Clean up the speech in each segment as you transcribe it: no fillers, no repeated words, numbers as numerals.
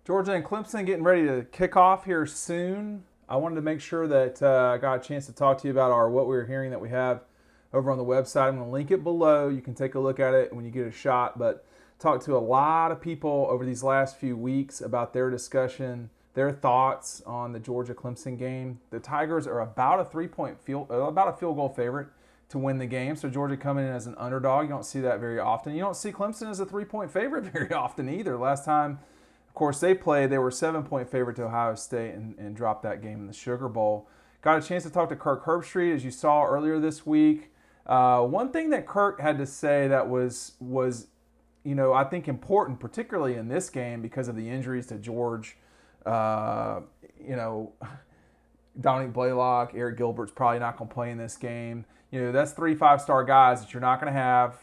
Georgia and Clemson getting ready to kick off here soon. I wanted to make sure that I got a chance to talk to you about what we were hearing that we have over on the website. I'm going to link it below. You can take a look at it when you get a shot. But talked to a lot of people over these last few weeks about their discussion, their thoughts on the Georgia Clemson game. The Tigers are about a field goal favorite to win the game. So Georgia coming in as an underdog. You don't see that very often. You don't see Clemson as a 3-point favorite very often either. Last time, of course, they played, they were 7-point favorite to Ohio State and dropped that game in the Sugar Bowl. Got a chance to talk to Kirk Herbstreit, as you saw earlier this week. One thing that Kirk had to say that was I think important, particularly in this game because of the injuries to George, Dominic Blaylock, Eric Gilbert's probably not going to play in this game. That's 3 5-star guys that you're not going to have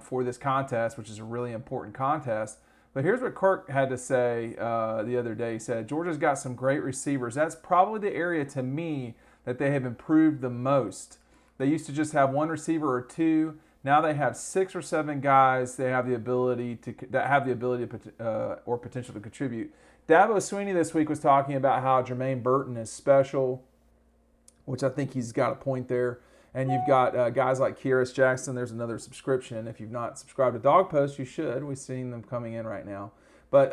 for this contest, which is a really important contest. But here's what Kirk had to say the other day. He said, Georgia's got some great receivers. That's probably the area to me that they have improved the most. They used to just have one receiver or two. Now they have 6 or 7 guys they have the ability or potential to contribute. Dabo Swinney this week was talking about how Jermaine Burton is special, which I think he's got a point there. And you've got guys like Kyrus Jackson. There's another subscription. If you've not subscribed to Dog Post, you should. We've seen them coming in right now. But,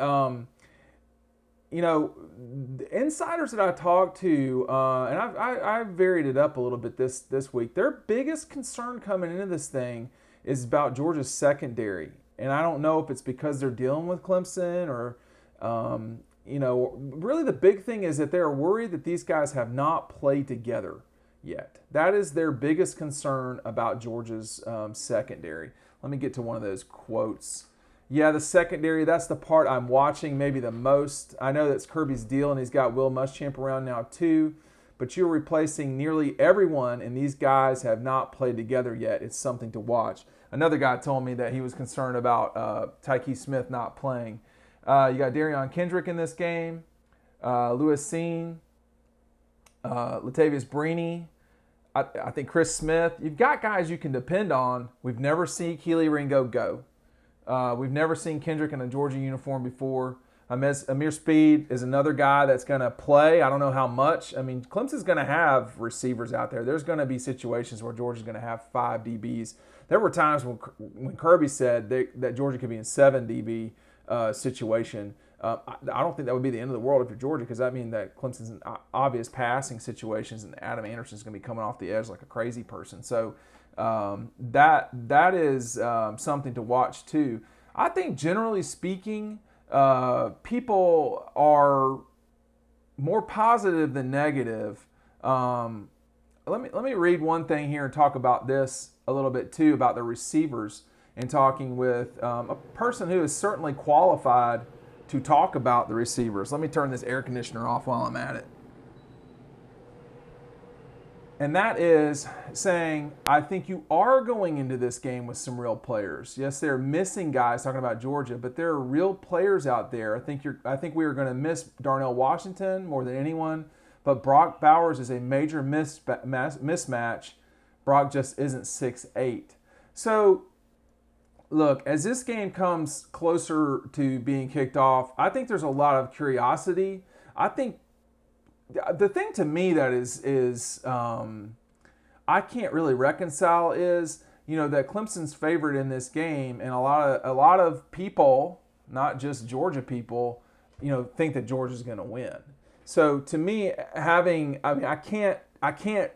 the insiders that I talked to, and I've varied it up a little bit this week, their biggest concern coming into this thing is about Georgia's secondary. And I don't know if it's because they're dealing with Clemson or, really the big thing is that they're worried that these guys have not played together yet. That is their biggest concern about Georgia's secondary. Let me get to one of those quotes. Yeah, the secondary, that's the part I'm watching maybe the most. I know that's Kirby's deal, and he's got Will Muschamp around now too, but you're replacing nearly everyone, and these guys have not played together yet. It's something to watch. Another guy told me that he was concerned about Tyke Smith not playing. You got Darion Kendrick in this game, Lewis Seen, Latavius Brini, I think Chris Smith. You've got guys you can depend on. We've never seen Keely Ringo go. We've never seen Kendrick in a Georgia uniform before. Amir Speed is another guy that's going to play. I don't know how much. I mean, Clemson's going to have receivers out there. There's going to be situations where Georgia's going to have 5 DBs. There were times when Kirby said that Georgia could be in 7 DB situation. I don't think that would be the end of the world if you're Georgia, because that means that Clemson's in obvious passing situations and Adam Anderson's going to be coming off the edge like a crazy person. So that is something to watch too. I think generally speaking, people are more positive than negative. Let me read one thing here and talk about this a little bit too, about the receivers, and talking with a person who is certainly qualified to talk about the receivers. Let me turn this air conditioner off while I'm at it. And that is saying, I think you are going into this game with some real players. Yes, they're missing guys, talking about Georgia, but there are real players out there. I think we are going to miss Darnell Washington more than anyone, but Brock Bowers is a major mismatch. Brock just isn't 6'8". So, look, as this game comes closer to being kicked off, I think there's a lot of curiosity. I think the thing to me that is I can't really reconcile is, that Clemson's favored in this game, and a lot of people, not just Georgia people, think that Georgia's going to win. So to me, I can't.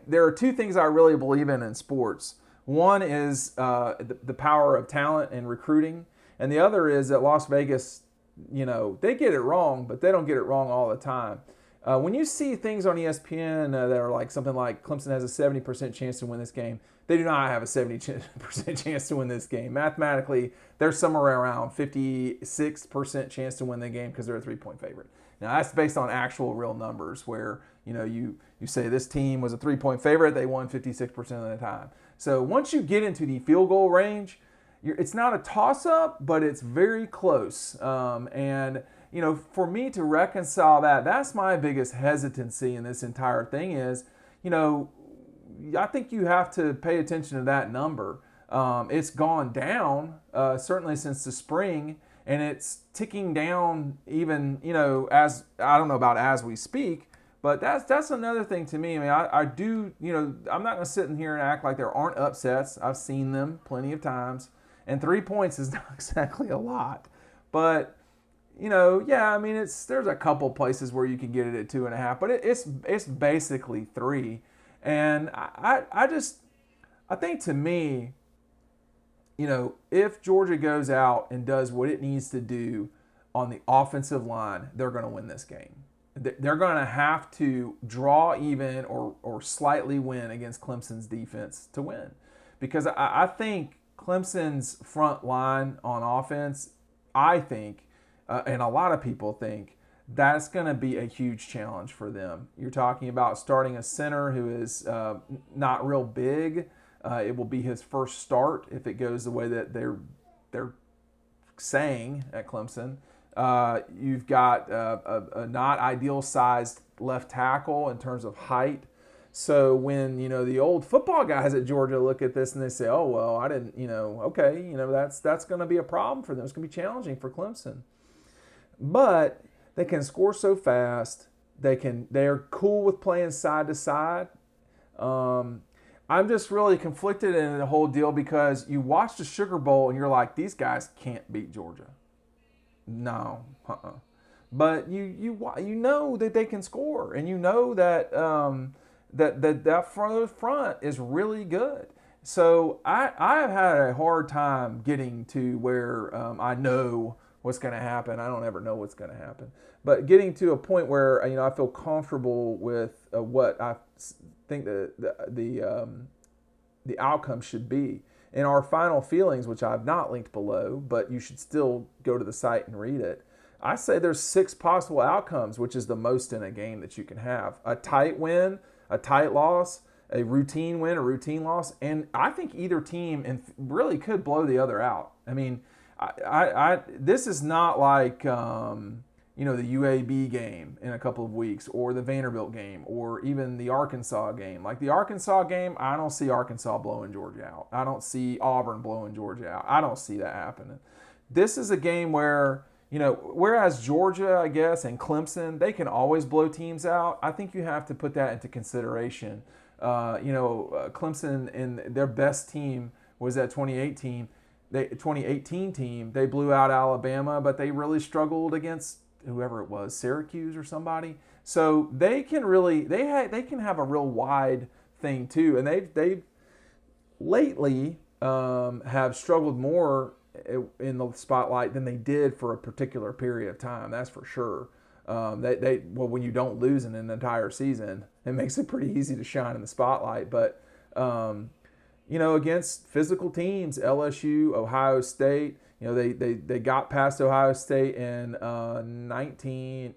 There are 2 things I really believe in sports. One is the power of talent and recruiting, and the other is that Las Vegas, they get it wrong, but they don't get it wrong all the time. When you see things on ESPN that are like something like Clemson has a 70% chance to win this game, they do not have a 70% chance to win this game. Mathematically, they're somewhere around 56% chance to win the game because they're a 3-point favorite. Now, that's based on actual real numbers where, you say this team was a 3-point favorite, they won 56% of the time. So once you get into the field goal range, it's not a toss-up, but it's very close. And for me to reconcile that's my biggest hesitancy in this entire thing is, I think you have to pay attention to that number. It's gone down, certainly since the spring, and it's ticking down even, as I don't know about as we speak, but that's another thing to me. I mean, I do, I'm not going to sit in here and act like there aren't upsets. I've seen them plenty of times, and 3 points is not exactly a lot, but yeah, I mean, there's a couple places where you can get it at 2.5, but it's basically 3, and I think to me, if Georgia goes out and does what it needs to do on the offensive line, they're going to win this game. They're going to have to draw even or slightly win against Clemson's defense to win, because I think Clemson's front line on offense, I think, and a lot of people think, that's going to be a huge challenge for them. You're talking about starting a center who is not real big. It will be his first start if it goes the way that they're saying at Clemson. You've got a not ideal sized left tackle in terms of height. So when the old football guys at Georgia look at this and they say, "Oh well, I didn't," okay, that's going to be a problem for them. It's going to be challenging for Clemson. But they can score so fast. They're cool with playing side to side. I'm just really conflicted in the whole deal because you watch the Sugar Bowl and you're like, these guys can't beat Georgia. No, But you know that they can score, and you know that that front is really good. So I have had a hard time getting to where I know what's going to happen. I don't ever know what's going to happen, but getting to a point where I feel comfortable with what I think the outcome should be. In our final feelings, which I've not linked below, but you should still go to the site and read it, I say there's 6 possible outcomes, which is the most in a game that you can have. A tight win, a tight loss, a routine win, a routine loss, and I think either team really could blow the other out. I mean, this is not like the UAB game in a couple of weeks, or the Vanderbilt game, or even the Arkansas game. Like the Arkansas game, I don't see Arkansas blowing Georgia out. I don't see Auburn blowing Georgia out. I don't see that happening. This is a game where, whereas Georgia, I guess, and Clemson, they can always blow teams out. I think you have to put that into consideration. Clemson and their best team was that 2018 team. They blew out Alabama, but they really struggled against whoever it was, Syracuse or somebody. So they can really they can have a real wide thing too, and they've lately have struggled more in the spotlight than they did for a particular period of time. That's for sure. When you don't lose in an entire season, it makes it pretty easy to shine in the spotlight. But against physical teams, LSU, Ohio State, they got past Ohio State in 19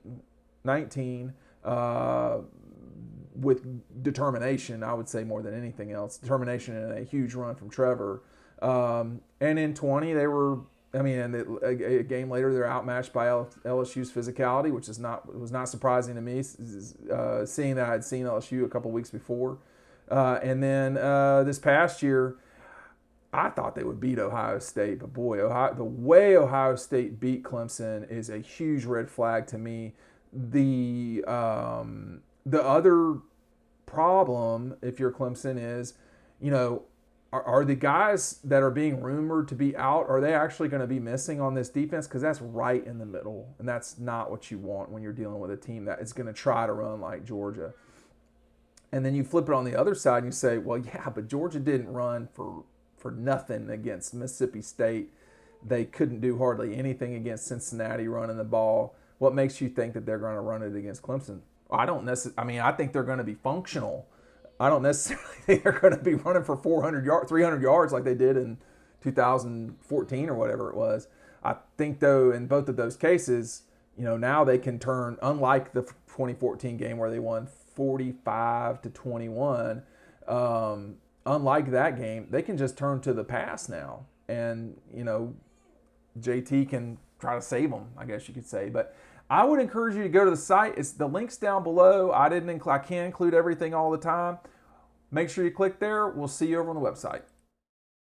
with determination, I would say, more than anything else. Determination and a huge run from Trevor. And in 20, they were, and a game later, they're outmatched by LSU's physicality, which was not surprising to me, seeing that I had seen LSU a couple weeks before. And then this past year, I thought they would beat Ohio State, but boy, the way Ohio State beat Clemson is a huge red flag to me. The other problem, if you're Clemson, is, are the guys that are being rumored to be out, are they actually going to be missing on this defense? Because that's right in the middle, and that's not what you want when you're dealing with a team that is going to try to run like Georgia. And then you flip it on the other side and you say, well, yeah, but Georgia didn't run for nothing against Mississippi State. They couldn't do hardly anything against Cincinnati running the ball. What makes you think that they're going to run it against Clemson? I think they're going to be functional. I don't necessarily think they're going to be running for 400 yards, 300 yards like they did in 2014 or whatever it was. I think, though, in both of those cases, now they can turn, unlike the 2014 game where they won 45-21, unlike that game, they can just turn to the pass now. And, JT can try to save them, I guess you could say. But I would encourage you to go to the site. The link's down below. I can't include everything all the time. Make sure you click there. We'll see you over on the website.